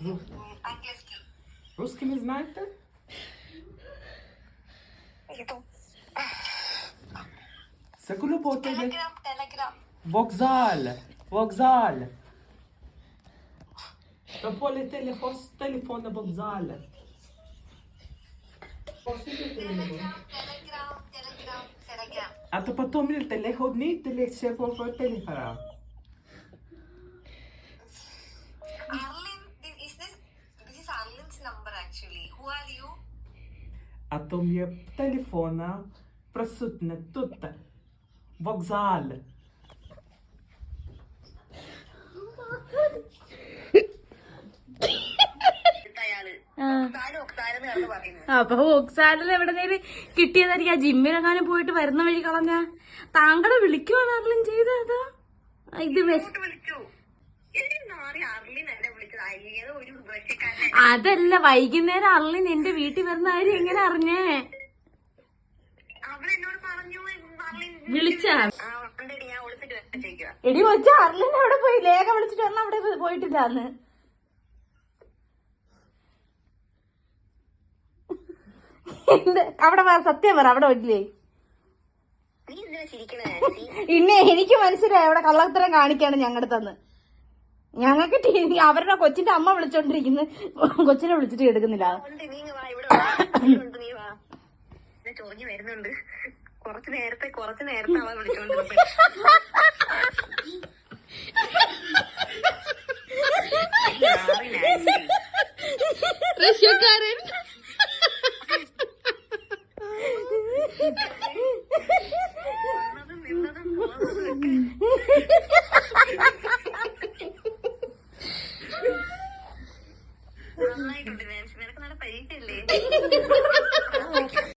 Английский. Русский не знаете? Секу работаете? Telegram. Вокзал. Попали телефон на вокзал. Telegram. А то потом ли телеходните ли все по телефона? Arlin, this is Arlin's number actually. Who are you? А то мне телефона присутне тут. Вокзал. അപ്പൊ ഓക്സാലിൽ എവിടെന്നേലും കിട്ടിയതായിരിക്കും. ആ ജിമ്മിലെങ്ങാനും പോയിട്ട് വരുന്ന വഴി കളഞ്ഞ താങ്കളെ വിളിക്കുവാണ് ചെയ്തത്. ഇത് അതല്ല, വൈകുന്നേരം അർലിൻ എന്റെ വീട്ടിൽ വരുന്ന കാര്യം എങ്ങനെ അറിഞ്ഞേ? വിളിച്ച എടി കൊച്ച അർലിൻ അവിടെ പോയി. ലേഖ വിളിച്ചിട്ട് വന്ന അവിടെ പോയിട്ടില്ലാന്ന്. എന്ത് അവിടെ സത്യം പറ, അവിടെ വരില്ലേ? ഇന്നെ എനിക്ക് മനസ്സിലായി അവിടെ കള്ളത്തരം കാണിക്കാണ് ഞങ്ങളുടെ തന്ന്. ഞങ്ങൾക്ക് അവരുടെ കൊച്ചിന്റെ അമ്മ വിളിച്ചോണ്ടിരിക്കുന്നു, കൊച്ചിനെ വിളിച്ചിട്ട് എടുക്കുന്നില്ല. ചൊറിഞ്ഞു വരുന്നുണ്ട്. കുറച്ചു നേരത്തെ അവ വിളിച്ചോണ്ട് റഷ്യക്കാരൻ നന്നായിട്ടുണ്ട്. നിനക്ക് നല്ല പരീക്ഷയല്ലേ?